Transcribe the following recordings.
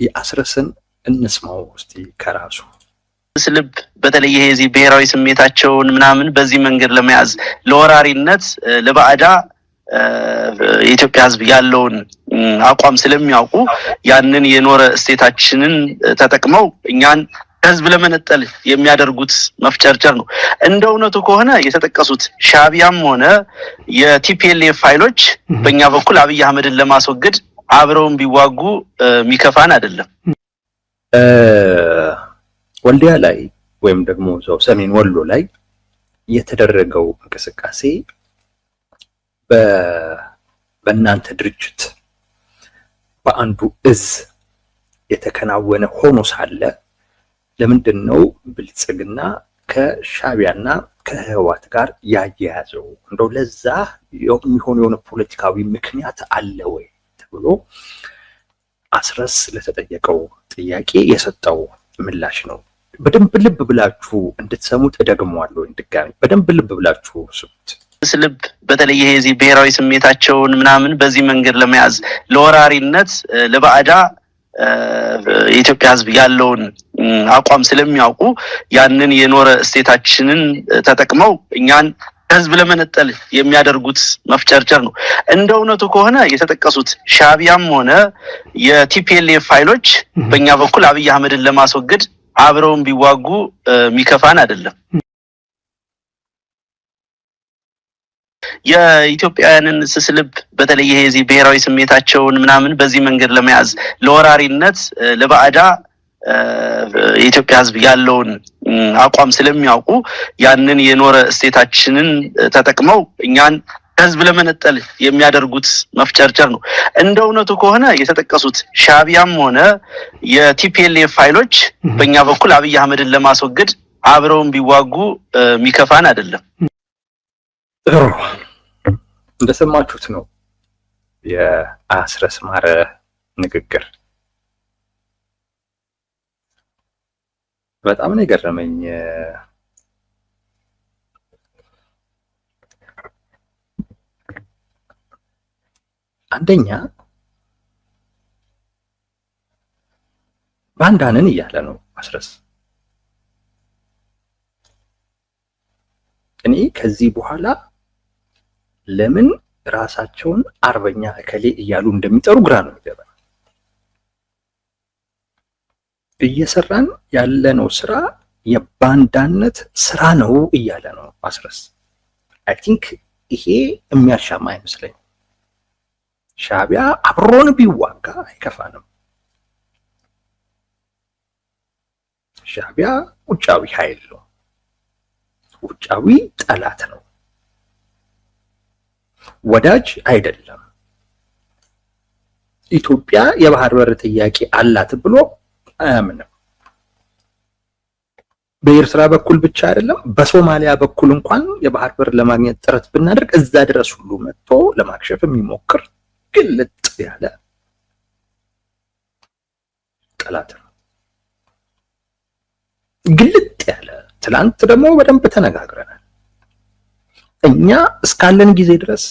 የአስረስን እንስማው እስቲ ከራሱ ስልብ በተለይ ይሄ እዚህ ብሔራዊ ስሜታቸውን ምናምን በዚህ መንገድ ለመያዝ ለወራሪነት ለባዕዳ የኢትዮጵያ ሕዝብ ያለውን አቋም ስለሚያውቁ ያንን የኖረ እስቴታችንን ተጠቅመው እኛን ከህዝብ ለመነጠል የሚያደርጉት መፍጨርጨር ነው። እንደ እውነቱ ከሆነ የተጠቀሱት ሻዕቢያም ሆነ የቲፒኤልኤፍ ፋይሎች በእኛ በኩል አብይ አህመድን ለማስወገድ አብረውን ቢዋጉ ሚከፋን አይደለም። ወልዲያ ላይ ወይም ደግሞ እዛው ሰሜን ወሎ ላይ የተደረገው እንቅስቃሴ በእናንተ ድርጅት በአንዱ እዝ የተከናወነ ሆኖ ሳለ ለምንድን ነው ብልጽግና ከሻዕቢያና ከህወሓት ጋር ያያያዘው? እንደው ለዛ የሚሆን የሆነ ፖለቲካዊ ምክንያት አለ ወይ ተብሎ አስረስ ለተጠየቀው ጥያቄ የሰጠው ምላሽ ነው። በደንብ ልብ ብላችሁ እንድትሰሙት እደግመዋለሁ። ድጋሚ በደንብ ልብ ብላችሁ ስሙት። ስልብ በተለይ ይሄ እዚህ ብሔራዊ ስሜታቸውን ምናምን በዚህ መንገድ ለመያዝ ለወራሪነት ለባዕዳ የኢትዮጵያ ሕዝብ ያለውን አቋም ስለሚያውቁ ያንን የኖረ እስቴታችንን ተጠቅመው እኛን ከህዝብ ለመነጠል የሚያደርጉት መፍጨርጨር ነው። እንደ እውነቱ ከሆነ የተጠቀሱት ሻዕቢያም ሆነ የቲፒኤልኤፍ ፋይሎች በእኛ በኩል አብይ አህመድን ለማስወገድ አብረውን ቢዋጉ ሚከፋን አይደለም። የኢትዮጵያውያንን ስስልብ በተለይ ይሄ እዚህ ብሔራዊ ስሜታቸውን ምናምን በዚህ መንገድ ለመያዝ ለወራሪነት ለባዕዳ የኢትዮጵያ ሕዝብ ያለውን አቋም ስለሚያውቁ ያንን የኖረ እስቴታችንን ተጠቅመው እኛን ከህዝብ ለመነጠል የሚያደርጉት መፍጨርጨር ነው። እንደ እውነቱ ከሆነ የተጠቀሱት ሻዕቢያም ሆነ የቲፒኤልኤፍ ፋይሎች በእኛ በኩል አብይ አህመድን ለማስወገድ አብረውን ቢዋጉ ሚከፋን አይደለም። እንደሰማችሁት ነው የአስረስ ማረ ንግግር። በጣም ነው የገረመኝ። አንደኛ ባንዳንን እያለ ነው አስረስ። እኔ ከዚህ በኋላ ለምን ራሳቸውን አርበኛ እከሌ እያሉ እንደሚጠሩ ግራ ነው የሚገባኝ። እየሰራን ያለነው ስራ የባንዳነት ስራ ነው እያለ ነው አስረስ። አይ ቲንክ ይሄ የሚያሻማ አይመስለኝም። ሻዕቢያ አብሮን ቢዋጋ አይከፋንም። ሻዕቢያ ውጫዊ ኃይል ነው፣ ውጫዊ ጠላት ነው፣ ወዳጅ አይደለም። ኢትዮጵያ የባህር በር ጥያቄ አላት ብሎ አያምንም። በኤርትራ በኩል ብቻ አይደለም፣ በሶማሊያ በኩል እንኳን የባህር በር ለማግኘት ጥረት ብናደርግ እዛ ድረስ ሁሉ መጥቶ ለማክሸፍ የሚሞክር ግልጥ ያለ ጠላት ነው። ግልጥ ያለ ትላንት ደግሞ በደንብ ተነጋግረናል። እኛ እስካለን ጊዜ ድረስ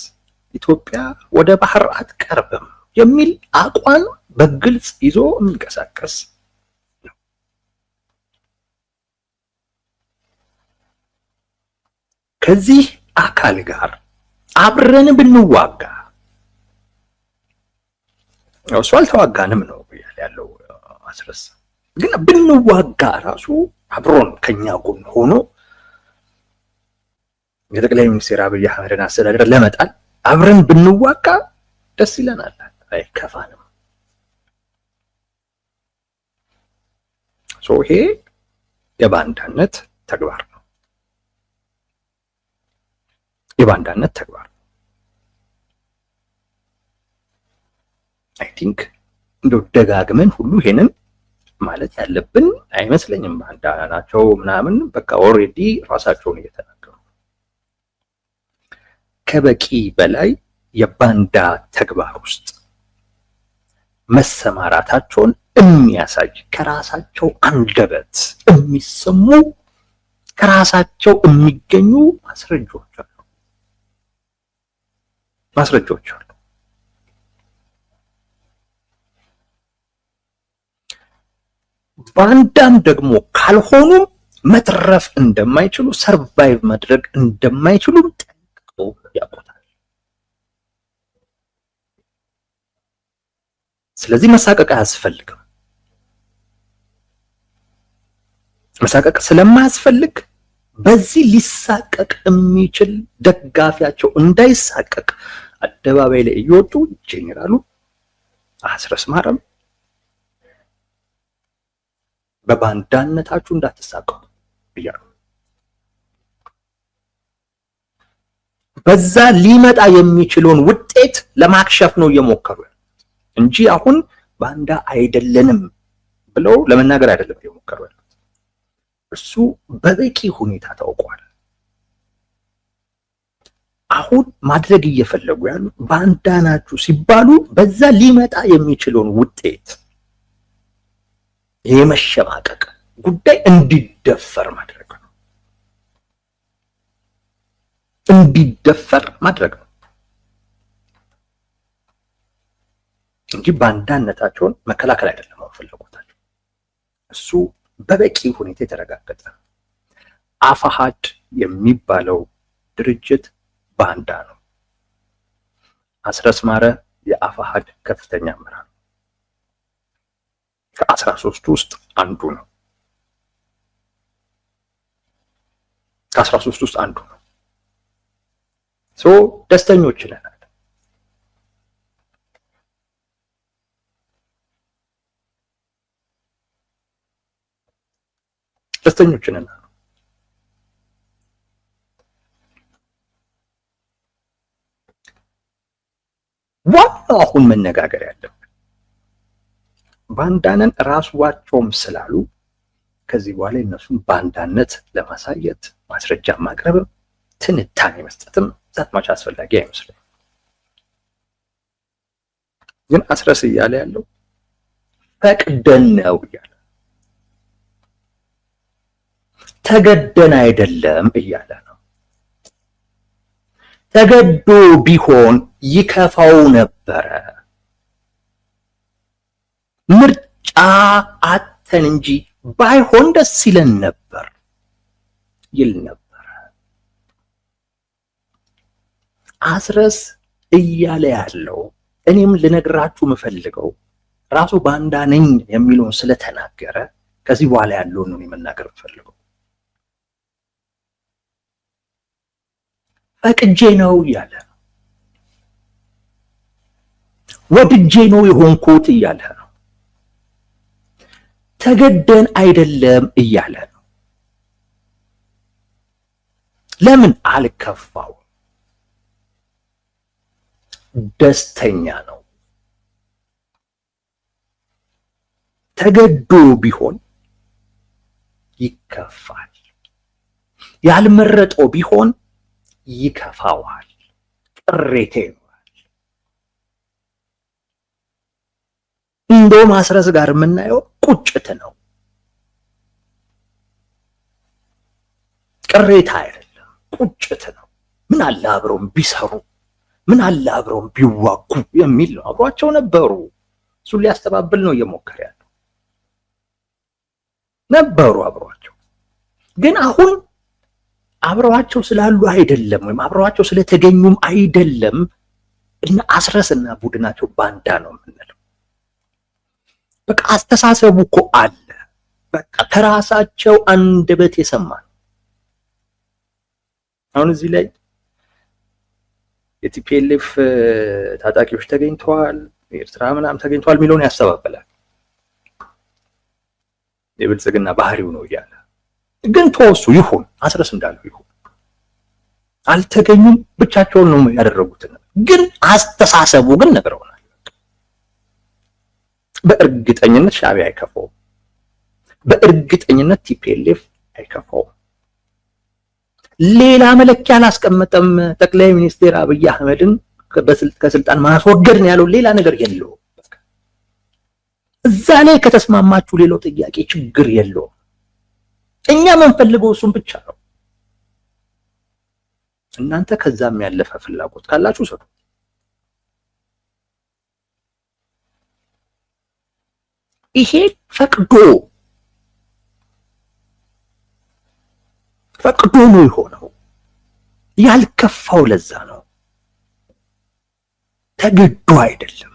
ኢትዮጵያ ወደ ባህር አትቀርብም የሚል አቋም በግልጽ ይዞ የሚንቀሳቀስ ነው። ከዚህ አካል ጋር አብረን ብንዋጋ እሱ አልተዋጋንም ነው ያለው አስረስ። ግን ብንዋጋ ራሱ አብሮን ከኛ ጎን ሆኖ የጠቅላይ ሚኒስትር አብይ አህመድን አስተዳደር ለመጣል አብረን ብንዋጋ ደስ ይለናል፣ አይከፋንም። ይሄ የባንዳነት ተግባር ነው፣ የባንዳነት ተግባር። አይ ቲንክ እንደው ደጋግመን ሁሉ ይሄንን ማለት ያለብን አይመስለኝም። ባንዳ ናቸው ምናምን በቃ ኦልሬዲ ራሳቸውን እየተናገሩ ከበቂ በላይ የባንዳ ተግባር ውስጥ መሰማራታቸውን የሚያሳይ ከራሳቸው አንደበት የሚሰሙ ከራሳቸው የሚገኙ ማስረጃዎች አሉ። ባንዳም ደግሞ ካልሆኑ መትረፍ እንደማይችሉ ሰርቫይቭ ማድረግ እንደማይችሉ ጠንቅቀው ያውቁታል። ስለዚህ መሳቀቅ አያስፈልግም። መሳቀቅ ስለማያስፈልግ በዚህ ሊሳቀቅ የሚችል ደጋፊያቸው እንዳይሳቀቅ አደባባይ ላይ እየወጡ ጄኔራሉ አስረስ ማረም በባንዳነታችሁ እንዳትሳቀቁ እያሉ በዛ ሊመጣ የሚችለውን ውጤት ለማክሸፍ ነው እየሞከሩ እንጂ አሁን ባንዳ አይደለንም ብለው ለመናገር አይደለም እየሞከሩ ያሉት። እሱ በበቂ ሁኔታ ታውቋል። አሁን ማድረግ እየፈለጉ ያሉት ባንዳ ናችሁ ሲባሉ በዛ ሊመጣ የሚችለውን ውጤት የመሸማቀቅ ጉዳይ እንዲደፈር ማድረግ ነው። እንዲደፈር ማድረግ ነው እንጂ ባንዳነታቸውን መከላከል አይደለም ፍላጎታቸው። እሱ በበቂ ሁኔታ የተረጋገጠ አፋሃድ የሚባለው ድርጅት ባንዳ ነው። አስረስ ማረ የአፋሃድ ከፍተኛ አመራር ከ13 ውስጥ አንዱ ነው። ከ13 ውስጥ አንዱ ነው። ደስተኞች ነን። ደስተኞች ነን። ዋናው አሁን መነጋገር ያለብን ባንዳነን ራስዋቸውም ስላሉ ከዚህ በኋላ እነሱን ባንዳነት ለማሳየት ማስረጃ ማቅረብም ትንታኔ መስጠትም ዛትማች አስፈላጊ አይመስልም። ግን አስረስ እያለ ያለው ፈቅደን ነው እያለ ተገደን አይደለም እያለ ነው። ተገዶ ቢሆን ይከፋው ነበረ። ምርጫ አተን እንጂ ባይሆን ደስ ይለን ነበር ይል ነበር። አስረስ እያለ ያለው እኔም ልነግራችሁ የምፈልገው ራሱ ባንዳ ነኝ የሚለውን ስለተናገረ ከዚህ በኋላ ያለውን ነው የምናገር የምፈልገው። ፈቅጄ ነው እያለ ነው። ወድጄ ነው የሆንኩት እያለ ነው። ተገደን አይደለም እያለ ነው። ለምን አልከፋው? ደስተኛ ነው። ተገዶ ቢሆን ይከፋል። ያልመረጠው ቢሆን ይከፋዋል። ቅሬታ ይኖራል። እንደውም አስረስ ጋር የምናየው ቁጭት ነው፣ ቅሬታ አይደለም፣ ቁጭት ነው። ምን አለ አብረውም ቢሰሩ፣ ምን አለ አብረውም ቢዋጉ የሚል ነው። አብሯቸው ነበሩ። እሱ ሊያስተባብል ነው እየሞከረ ያለው። ነበሩ አብሯቸው። ግን አሁን አብረዋቸው ስላሉ አይደለም፣ ወይም አብረዋቸው ስለተገኙም አይደለም እና አስረስና ቡድናቸው ባንዳ ነው የምንለው። በቃ አስተሳሰቡ እኮ አለ። በቃ ከራሳቸው አንደበት የሰማ ነው። አሁን እዚህ ላይ የቲፒኤልኤፍ ታጣቂዎች ተገኝተዋል፣ ኤርትራ ምናምን ተገኝተዋል የሚለውን ያስተባበላል። የብልጽግና ባህሪው ነው እያለ ግን ተወሱ ይሁን፣ አስረስ እንዳለው ይሁን። አልተገኙም፣ ብቻቸውን ነው ያደረጉት። ግን አስተሳሰቡ ግን ነግረውናል። በእርግጠኝነት ሻዕቢያ አይከፋውም። በእርግጠኝነት ቲፒኤልኤፍ አይከፋውም። ሌላ መለኪያ አላስቀመጠም። ጠቅላይ ሚኒስትር አብይ አህመድን ከስልጣን ማስወገድ ነው ያለው። ሌላ ነገር የለውም። እዛ ላይ ከተስማማችሁ ሌላው ጥያቄ ችግር የለውም። እኛ የምንፈልገው እሱን ብቻ ነው። እናንተ ከዛም ያለፈ ፍላጎት ካላችሁ ሰጡ። ይሄ ፈቅዶ ነው የሆነው። ያልከፋው ለዛ ነው፣ ተገዶ አይደለም።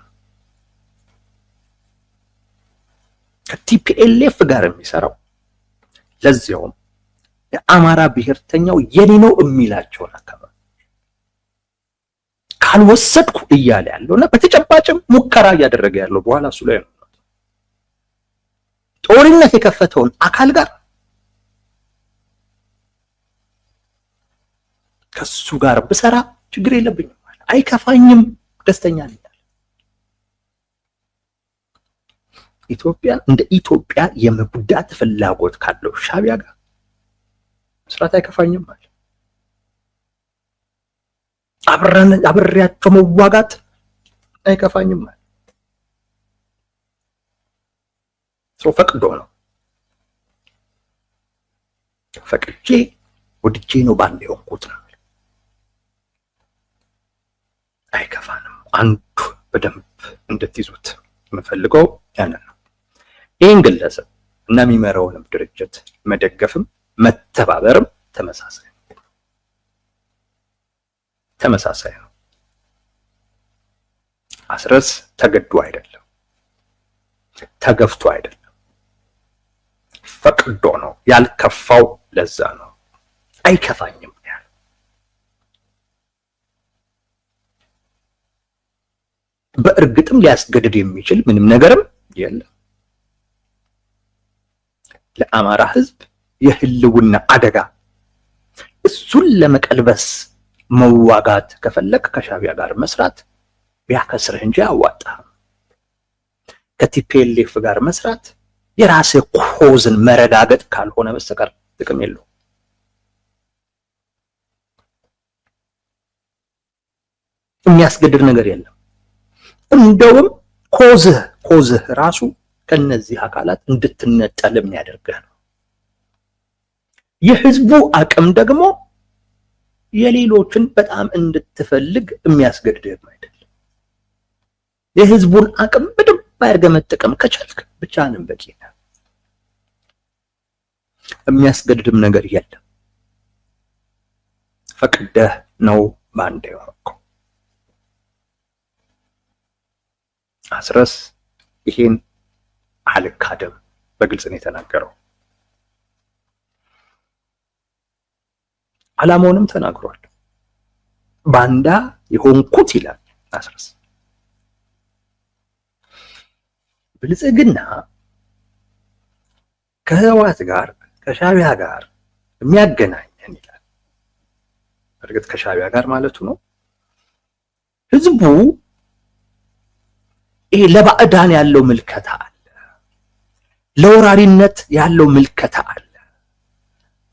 ከቲፒኤልኤፍ ጋር የሚሰራው ለዚያውም የአማራ ብሔርተኛው የኔ ነው የሚላቸውን አካባቢ ካልወሰድኩ እያለ ያለውና በተጨባጭም ሙከራ እያደረገ ያለው በኋላ እሱ ላይ ነው። ጦርነት የከፈተውን አካል ጋር ከሱ ጋር ብሰራ ችግር የለብኝም፣ አይከፋኝም፣ ደስተኛ ነኝ። ኢትዮጵያ እንደ ኢትዮጵያ የመጉዳት ፍላጎት ካለው ሻዕቢያ ጋር መስራት አይከፋኝም ማለት አብሬያቸው መዋጋት አይከፋኝም ማለት ሰው ፈቅዶ ነው። ፈቅጄ ወድጄ ነው ባንዴ የሆንኩት ነው። አይከፋንም። አንዱ በደንብ እንድትይዙት የምፈልገው ያንን ነው። ይህን ግለሰብ እና የሚመራውንም ድርጅት መደገፍም መተባበርም ተመሳሳይ ነው። አስረስ ተገዶ አይደለም፣ ተገፍቶ አይደለም፣ ፈቅዶ ነው። ያልከፋው ለዛ ነው። አይከፋኝም ያለ በእርግጥም ሊያስገድድ የሚችል ምንም ነገርም የለም። ለአማራ ሕዝብ የህልውና አደጋ እሱን ለመቀልበስ መዋጋት ከፈለክ ከሻዕቢያ ጋር መስራት ቢያከስርህ እንጂ አያዋጣህም። ከቲፒኤልኤፍ ጋር መስራት የራስህ ኮዝን መረጋገጥ ካልሆነ በስተቀር ጥቅም የለውም። የሚያስገድድ ነገር የለም። እንደውም ኮዝህ ራሱ ከነዚህ አካላት እንድትነጠል የሚያደርግህ ነው። የህዝቡ አቅም ደግሞ የሌሎችን በጣም እንድትፈልግ የሚያስገድድህ አይደለም። የህዝቡን አቅም በደንብ አድርገህ መጠቀም ከቻልክ ብቻህንም በቂ ነው። የሚያስገድድም ነገር የለም። ፈቅደህ ነው ባንዴ የሆንከው። አስረስ ይሄን አልካደም፣ በግልጽ ነው የተናገረው። ዓላማውንም ተናግሯል። ባንዳ የሆንኩት ይላል አስረስ ብልጽግና ከህወሓት ጋር ከሻዕቢያ ጋር የሚያገናኘን ይላል። እርግጥ ከሻዕቢያ ጋር ማለቱ ነው። ህዝቡ ይሄ ለባዕዳን ያለው ምልከታ አለ፣ ለወራሪነት ያለው ምልከታ አለ፣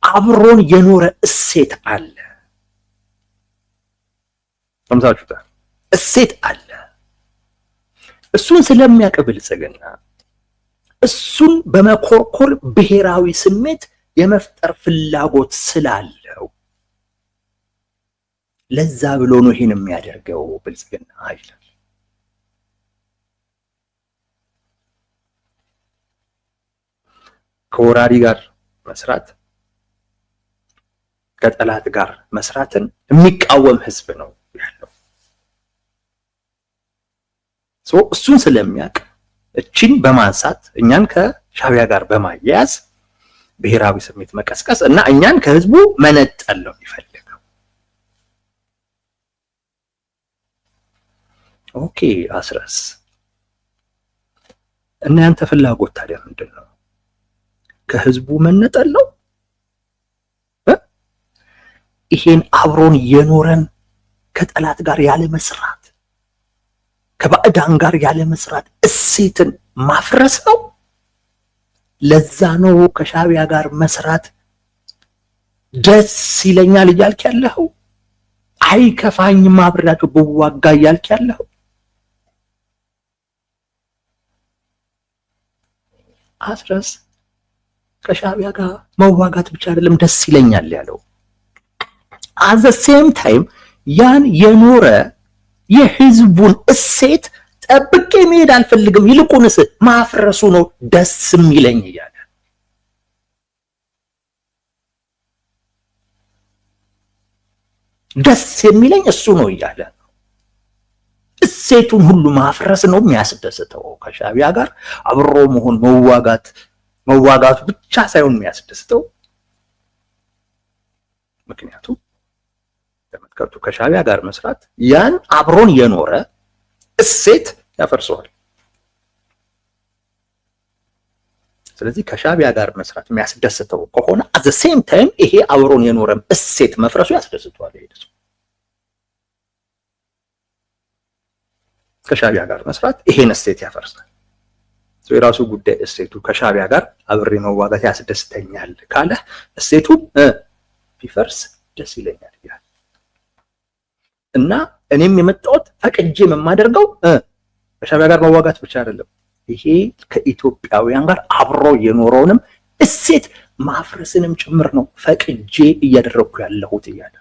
አብሮን የኖረ እሴት አለ። ሰምታችሁታል። እሴት አለ። እሱን ስለሚያውቅ ብልጽግና እሱን በመኮርኮር ብሔራዊ ስሜት የመፍጠር ፍላጎት ስላለው ለዛ ብሎ ነው ይሄን የሚያደርገው ብልጽግና ይላል። ከወራሪ ጋር መስራት ከጠላት ጋር መስራትን የሚቃወም ህዝብ ነው ያለው። እሱን ስለሚያውቅ እቺን በማንሳት እኛን ከሻዕቢያ ጋር በማያያዝ ብሔራዊ ስሜት መቀስቀስ እና እኛን ከህዝቡ መነጠል ነው የሚፈልገው። ኦኬ አስረስ እና ያንተ ፍላጎት ታዲያ ምንድን ነው? ከህዝቡ መነጠል ነው? ይሄን አብሮን የኖረን ከጠላት ጋር ያለ መስራት ከባዕዳን ጋር ያለ መስራት እሴትን ማፍረስ ነው? ለዛ ነው ከሻዕቢያ ጋር መስራት ደስ ይለኛል እያልክ ያለኸው? አይከፋኝም አብሬያቸው ብዋጋ እያልክ ያለኸው? አስረስ ከሻዕቢያ ጋር መዋጋት ብቻ አይደለም ደስ ይለኛል ያለው፣ አዘ ሴም ታይም ያን የኖረ የህዝቡን እሴት ጠብቄ መሄድ አልፈልግም፣ ይልቁንስ ማፍረሱ ነው ደስ የሚለኝ እያለ ደስ የሚለኝ እሱ ነው እያለ እሴቱን ሁሉ ማፍረስ ነው የሚያስደስተው። ከሻዕቢያ ጋር አብሮ መሆን መዋጋቱ ብቻ ሳይሆን የሚያስደስተው፣ ምክንያቱም ተመልከቱ ከሻዕቢያ ጋር መስራት ያን አብሮን የኖረ እሴት ያፈርሰዋል። ስለዚህ ከሻዕቢያ ጋር መስራት የሚያስደስተው ከሆነ አት ዘ ሴም ታይም ይሄ አብሮን የኖረ እሴት መፍረሱ ያስደስተዋል። ይሄ ከሻዕቢያ ጋር መስራት ይሄን እሴት ያፈርሳል። የራሱ ጉዳይ እሴቱ ከሻዕቢያ ጋር አብሬ መዋጋት ያስደስተኛል ካለ እሴቱ ቢፈርስ ደስ ይለኛል ይላል። እና እኔም የመጣሁት ፈቅጄ የማደርገው ከሻዕቢያ ጋር መዋጋት ብቻ አይደለም፣ ይሄ ከኢትዮጵያውያን ጋር አብሮ የኖረውንም እሴት ማፍረስንም ጭምር ነው ፈቅጄ እያደረኩ ያለሁት እያለ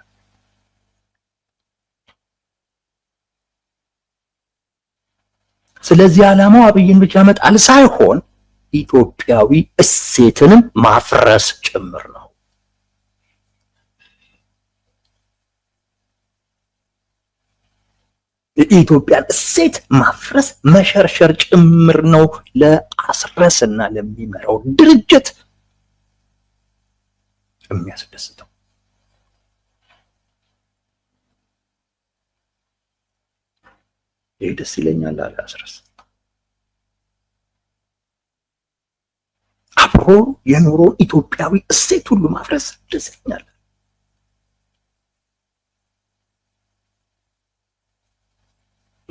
ስለዚህ ዓላማው አብይን ብቻ መጣል ሳይሆን ኢትዮጵያዊ እሴትንም ማፍረስ ጭምር ነው። የኢትዮጵያን እሴት ማፍረስ መሸርሸር ጭምር ነው ለአስረስና ለሚመራው ድርጅት የሚያስደስተው። ይሄ ደስ ይለኛል አለ አስረስ። አብሮ የኖረውን ኢትዮጵያዊ እሴት ሁሉ ማፍረስ ደስ ይለኛል።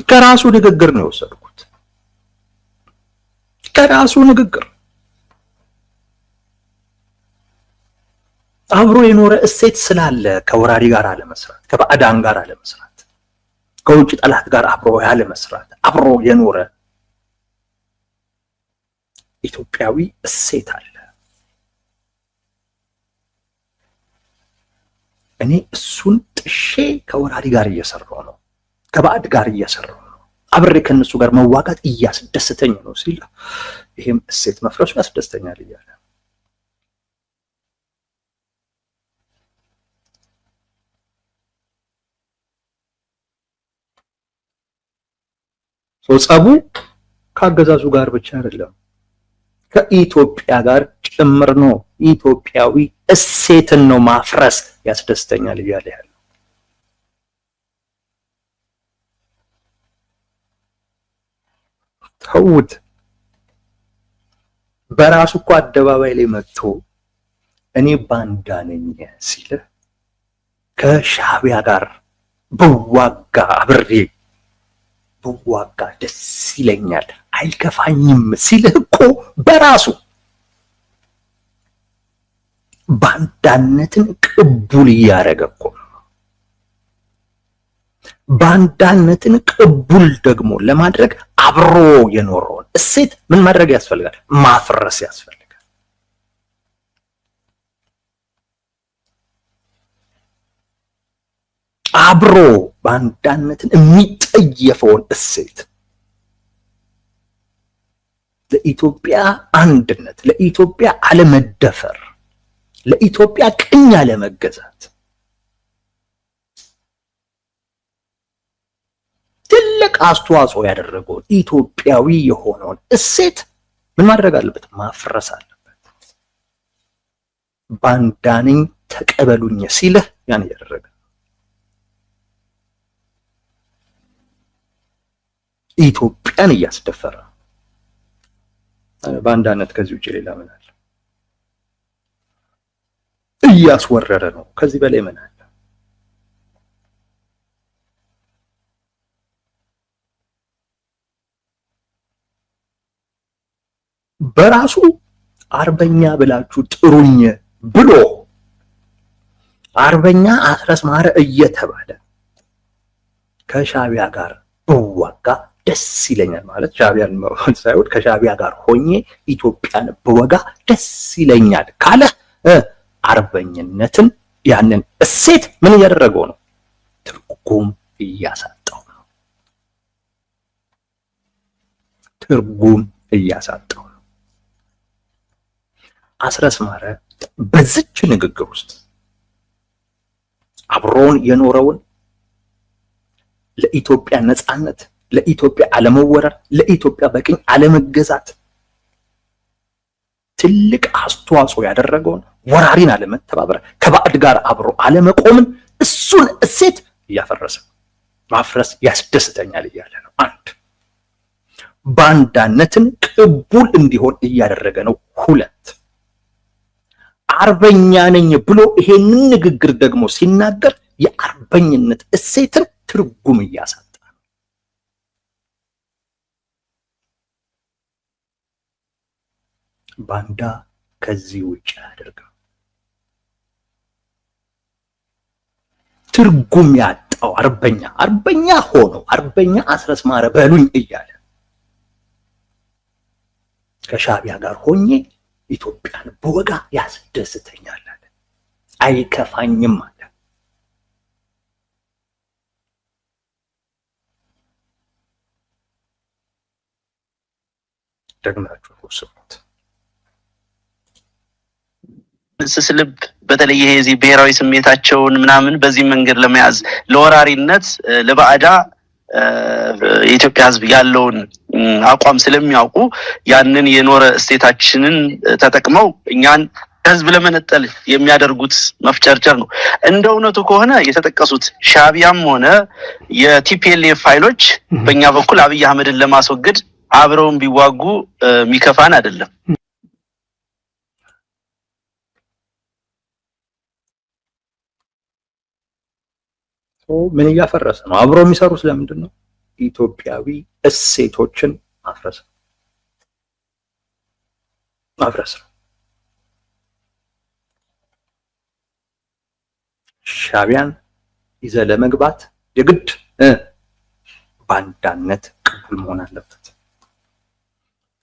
ከራሱ ንግግር ነው የወሰድኩት። ከራሱ ንግግር አብሮ የኖረ እሴት ስላለ ከወራሪ ጋር አለመስራት፣ ከባዕዳን ጋር አለመስራት፣ ከውጭ ጠላት ጋር አብሮ ያለ መስራት፣ አብሮ የኖረ ኢትዮጵያዊ እሴት አለ። እኔ እሱን ጥሼ ከወራሪ ጋር እየሰራው ነው፣ ከባዕድ ጋር እየሰራው ነው፣ አብሬ ከነሱ ጋር መዋጋት እያስደስተኝ ነው ሲል ይሄም እሴት መፍረሱ ያስደስተኛል እያለ ጸቡ ከአገዛዙ ጋር ብቻ አይደለም ከኢትዮጵያ ጋር ጭምር ነው። ኢትዮጵያዊ እሴትን ነው ማፍረስ ያስደስተኛል እያለ ያለው። ተውት። በራሱ እኮ አደባባይ ላይ መጥቶ እኔ ባንዳ ነኝ ሲል ከሻዕቢያ ጋር በዋጋ አብሬ በዋጋ ደስ ይለኛል አይከፋኝም ሲል እኮ በራሱ ባንዳነትን ቅቡል እያደረገ እኮ ነው። ባንዳነትን ቅቡል ደግሞ ለማድረግ አብሮ የኖረውን እሴት ምን ማድረግ ያስፈልጋል? ማፍረስ ያስፈልጋል። አብሮ ባንዳነትን የሚጠየፈውን እሴት ለኢትዮጵያ አንድነት፣ ለኢትዮጵያ አለመደፈር፣ ለኢትዮጵያ ቅኝ አለመገዛት ትልቅ አስተዋጽኦ ያደረገውን ኢትዮጵያዊ የሆነውን እሴት ምን ማድረግ አለበት? ማፍረስ አለበት። ባንዳነኝ ተቀበሉኝ ሲልህ ያን እያደረገ ኢትዮጵያን እያስደፈረ ባንዳነት ከዚህ ውጭ ሌላ ምን አለ? እያስወረረ ነው። ከዚህ በላይ ምን አለ? በራሱ አርበኛ ብላችሁ ጥሩኝ ብሎ አርበኛ አስረስ ማረ እየተባለ ከሻቢያ ጋር ብዋጋ ደስ ይለኛል ማለት ሻቢያን መሆን ሳይሆን ከሻቢያ ጋር ሆኜ ኢትዮጵያን ብወጋ ደስ ይለኛል ካለ አርበኝነትን ያንን እሴት ምን እያደረገው ነው? ትርጉም እያሳጣው ነው። ትርጉም እያሳጣው ነው። አስረስ ማረ በዚች ንግግር ውስጥ አብሮን የኖረውን ለኢትዮጵያ ነጻነት፣ ለኢትዮጵያ አለመወረር፣ ለኢትዮጵያ በቅኝ አለመገዛት ትልቅ አስተዋጽኦ ያደረገውን ወራሪን አለመተባበር፣ ከባዕድ ጋር አብሮ አለመቆምን እሱን እሴት እያፈረሰ ማፍረስ ያስደስተኛል እያለ ነው። አንድ ባንዳነትን ቅቡል እንዲሆን እያደረገ ነው። ሁለት አርበኛ ነኝ ብሎ ይሄንን ንግግር ደግሞ ሲናገር የአርበኝነት እሴትን ትርጉም እያሳጣ ነው። ባንዳ ከዚህ ውጭ አያደርግም። ትርጉም ያጣው አርበኛ ሆኖ አርበኛ አስረስ ማረ በሉኝ እያለ ከሻቢያ ጋር ሆኜ ኢትዮጵያን በወጋ ያስደስተኛል አለ። አይከፋኝም አለ። ደግማችሁ ወስሙት። ስልብ በተለይ ይሄ እዚህ ብሔራዊ ስሜታቸውን ምናምን በዚህ መንገድ ለመያዝ ለወራሪነት ለባዕዳ የኢትዮጵያ ሕዝብ ያለውን አቋም ስለሚያውቁ ያንን የኖረ እስቴታችንን ተጠቅመው እኛን ከህዝብ ለመነጠል የሚያደርጉት መፍጨርጨር ነው። እንደ እውነቱ ከሆነ የተጠቀሱት ሻቢያም ሆነ የቲፒኤልኤፍ ፋይሎች በእኛ በኩል አብይ አህመድን ለማስወገድ አብረውን ቢዋጉ የሚከፋን አይደለም። ምን እያፈረሰ ነው? አብረው የሚሰሩ ስለምንድን ነው? ኢትዮጵያዊ እሴቶችን ማፍረስ ነው። ሻቢያን ይዘ ለመግባት የግድ ባንዳነት ቅቡል መሆን አለበት።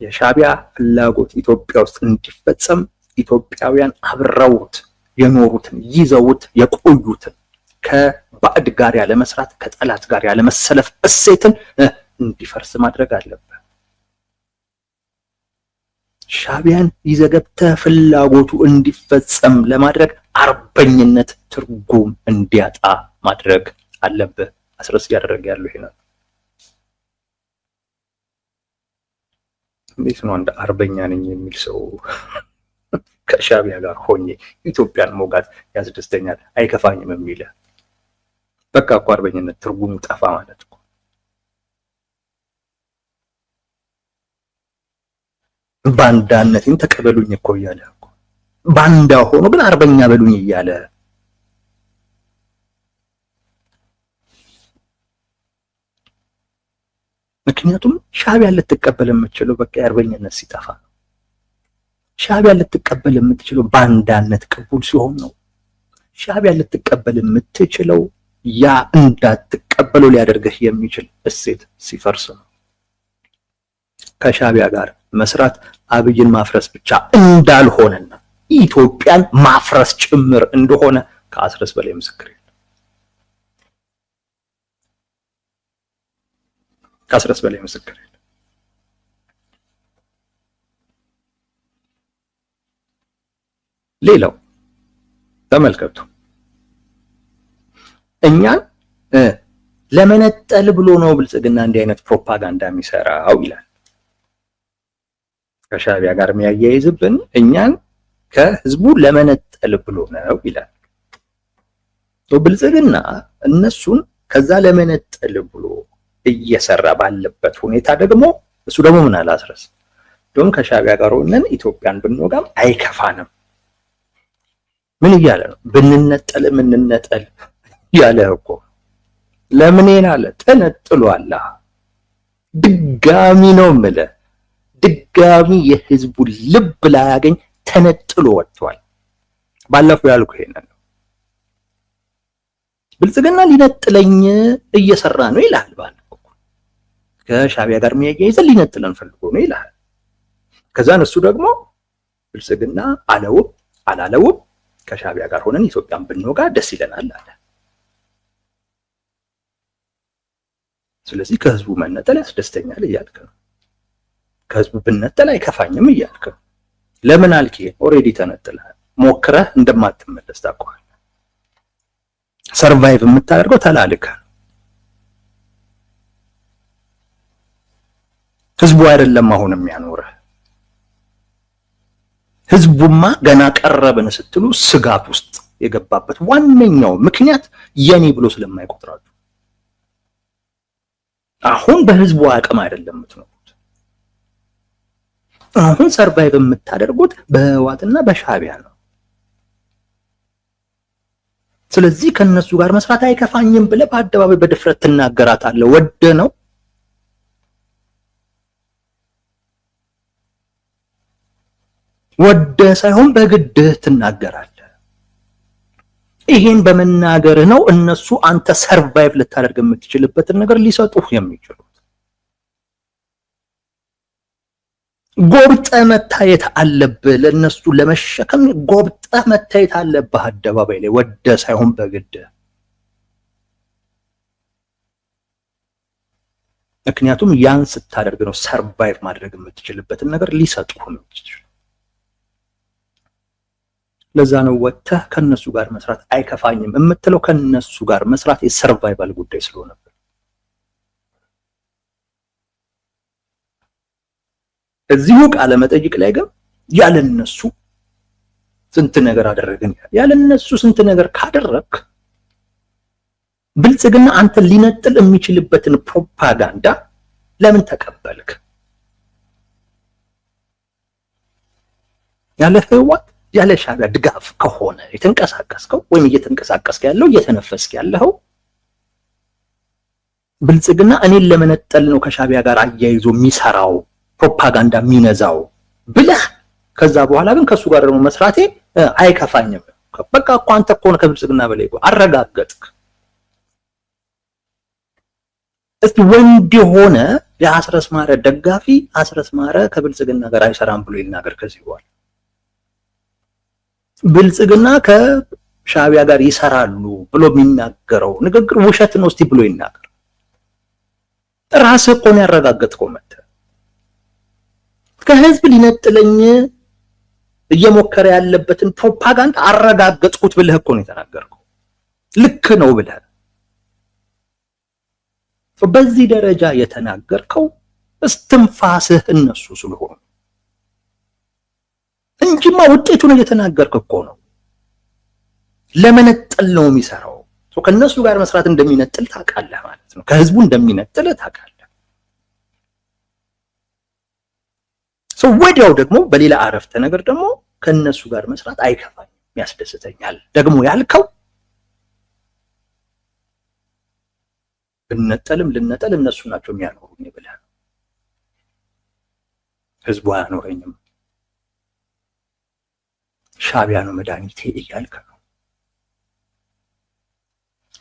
የሻቢያ ፍላጎት ኢትዮጵያ ውስጥ እንዲፈጸም ኢትዮጵያውያን አብረውት የኖሩትን ይዘውት የቆዩትን ከባዕድ ጋር ያለ መስራት ከጠላት ጋር ያለ መሰለፍ እሴትን እንዲፈርስ ማድረግ አለበት። ሻቢያን ይዘገብተህ ፍላጎቱ እንዲፈጸም ለማድረግ አርበኝነት ትርጉም እንዲያጣ ማድረግ አለበት። አስረስ እያደረገ ያለው ይሄ ነው። እንዴት ነው አንድ አርበኛ ነኝ የሚል ሰው ከሻቢያ ጋር ሆኜ ኢትዮጵያን ሞጋት ያስደስተኛል አይከፋኝም የሚል? በቃ እኮ አርበኝነት ትርጉሙ ጠፋ ማለት ነው። ባንዳነትን ተቀበሉኝ እኮ እያለ እኮ ባንዳ ሆኖ ግን አርበኛ በሉኝ እያለ ምክንያቱም ሻቢያ ልትቀበል የምትችለው በቃ የአርበኝነት ሲጠፋ ነው። ሻቢያ ልትቀበል የምትችለው ባንዳነት ቅቡል ሲሆን ነው። ሻቢያ ልትቀበል የምትችለው ያ እንዳትቀበለው ሊያደርግህ የሚችል እሴት ሲፈርስ ነው። ከሻቢያ ጋር መስራት አብይን ማፍረስ ብቻ እንዳልሆነና ኢትዮጵያን ማፍረስ ጭምር እንደሆነ ከአስረስ በላይ ምስክር የለም። ከአስረስ በላይ ምስክር የለም። ሌላው ተመልከቱ፣ እኛን ለመነጠል ብሎ ነው ብልጽግና እንዲህ አይነት ፕሮፓጋንዳ የሚሰራው ይላል። ከሻቢያ ጋር የሚያያይዝብን እኛን ከህዝቡ ለመነጠል ብሎ ነው ይላል። ብልጽግና እነሱን ከዛ ለመነጠል ብሎ እየሰራ ባለበት ሁኔታ ደግሞ እሱ ደግሞ ምን አለ አስረስ ደግሞ ከሻቢያ ጋር ሆነን ኢትዮጵያን ብንወጋም አይከፋንም። ምን እያለ ነው? ብንነጠል ምንነጠል ያለ እኮ ለምን አለ? ተነጥሏል። ድጋሚ ነው የምልህ ድጋሚ የህዝቡ ልብ ላይ ያገኝ ተነጥሎ ወጥቷል። ባለፈው ያልኩ ይሄንን ነው። ብልጽግና ሊነጥለኝ እየሰራ ነው ይላል። ባለፈው ከሻቢያ ጋር የሚያያይዘን ሊነጥለን ፈልጎ ነው ይላል። ከዛ እሱ ደግሞ ብልጽግና አለውም አላለውም ከሻቢያ ጋር ሆነን ኢትዮጵያን ብንወጋ ደስ ይለናል አለ። ስለዚህ ከህዝቡ መነጠል ያስደስተኛል እያልክ ነው። ከህዝቡ ብነጠል አይከፋኝም እያልክ ነው። ለምን አልክ? ኦሬዲ ተነጥለሃል። ሞክረህ እንደማትመለስ ታውቀዋለህ። ሰርቫይቭ የምታደርገው ተላልከህ ነው። ህዝቡ አይደለም አሁን የሚያኖርህ። ህዝቡማ ገና ቀረብን ስትሉ ስጋት ውስጥ የገባበት ዋነኛው ምክንያት የኔ ብሎ ስለማይቆጥራችሁ። አሁን በህዝቡ አቅም አይደለም የምትኖሩት። አሁን ሰርቫይቭ የምታደርጉት በህወሓትና በሻቢያ ነው። ስለዚህ ከነሱ ጋር መስራት አይከፋኝም ብለህ በአደባባይ በድፍረት ትናገራታለህ። ወደ ነው ወደ ሳይሆን በግድህ ትናገራለህ። ይሄን በመናገር ነው እነሱ አንተ ሰርቫይቭ ልታደርግ የምትችልበትን ነገር ሊሰጡህ የሚችሉት። ጎብጠ መታየት አለብህ። ለነሱ ለመሸከም ጎብጠ መታየት አለብህ አደባባይ ላይ ወደ ሳይሆን በግድህ። ምክንያቱም ያን ስታደርግ ነው ሰርቫይቭ ማድረግ የምትችልበትን ነገር ሊሰጡህ የሚችሉ። ለዛ ነው ወጥተህ ከነሱ ጋር መስራት አይከፋኝም የምትለው። ከነሱ ጋር መስራት የሰርቫይቫል ጉዳይ ስለሆነ እዚሁ ቃለ መጠይቅ ላይ ግን ያለነሱ ስንት ነገር አደረግን። ያለነሱ ስንት ነገር ካደረክ ብልጽግና አንተ ሊነጥል የሚችልበትን ፕሮፓጋንዳ ለምን ተቀበልክ? ያለ ህወሓት ያለ ሻቢያ ድጋፍ ከሆነ የተንቀሳቀስከው ወይም እየተንቀሳቀስክ ያለው እየተነፈስክ ያለው ብልጽግና እኔን ለመነጠል ነው ከሻቢያ ጋር አያይዞ የሚሰራው ፕሮፓጋንዳ የሚነዛው ብለህ ከዛ በኋላ ግን ከሱ ጋር ደግሞ መስራቴ አይከፋኝም። በቃ እኮ አንተ እኮ ነው ከብልጽግና በላይ እኮ አረጋገጥክ። እስቲ ወንድ የሆነ የአስረስ ማረ ደጋፊ አስረስ ማረ ከብልጽግና ጋር አይሰራም ብሎ ይናገር። ከዚህ በኋላ ብልጽግና ከሻቢያ ጋር ይሰራሉ ብሎ የሚናገረው ንግግር ውሸት ነው እስቲ ብሎ ይናገር። ራስህ እኮ ነው ያረጋገጥከው። መተህ ከህዝብ ሊነጥለኝ እየሞከረ ያለበትን ፕሮፓጋንዳ አረጋገጥኩት ብለህ እኮ ነው የተናገርከው። ልክ ነው ብለህ በዚህ ደረጃ የተናገርከው እስትንፋስህ እነሱ ስለሆኑ እንጂማ ውጤቱን እየተናገርክ እኮ ነው። ለመነጠል ነው የሚሰራው። ከነሱ ጋር መስራት እንደሚነጥል ታውቃለህ ማለት ነው። ከህዝቡ እንደሚነጥል ታውቃለህ። ወዲያው ደግሞ በሌላ አረፍተ ነገር ደግሞ ከነሱ ጋር መስራት አይከፋኝም ያስደስተኛል ደግሞ ያልከው ብነጠልም ልነጠል እነሱ ናቸው የሚያኖሩኝ ብለህ ነው። ህዝቡ አያኖረኝም ሻቢያ ነው መድኃኒቴ እያልክ ነው።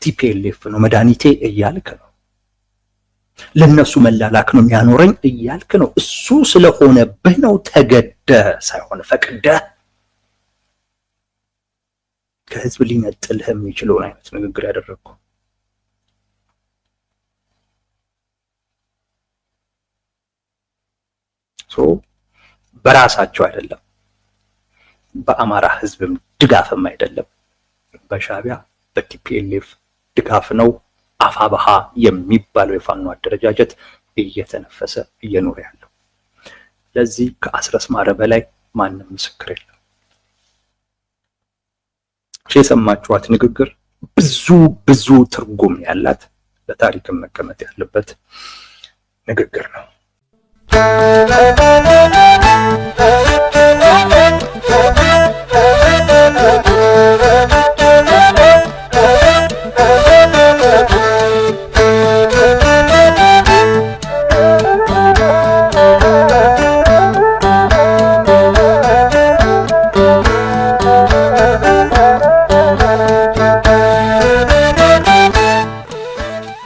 ቲፒኤልኤፍ ነው መድኃኒቴ እያልክ ነው። ለነሱ መላላክ ነው የሚያኖረኝ እያልክ ነው። እሱ ስለሆነብህ ነው ተገደህ ሳይሆን ፈቅደህ ከህዝብ ሊነጥልህ የሚችለውን አይነት ንግግር ያደረግኩ። በራሳቸው አይደለም በአማራ ህዝብም ድጋፍም አይደለም በሻቢያ በቲፒኤልኤፍ ድጋፍ ነው አፋብሃ የሚባለው የፋኖ አደረጃጀት እየተነፈሰ እየኖረ ያለው። ለዚህ ከአስረስ ማረ በላይ ማንም ምስክር የለም። የሰማችኋት ንግግር ብዙ ትርጉም ያላት ለታሪክም መቀመጥ ያለበት ንግግር ነው።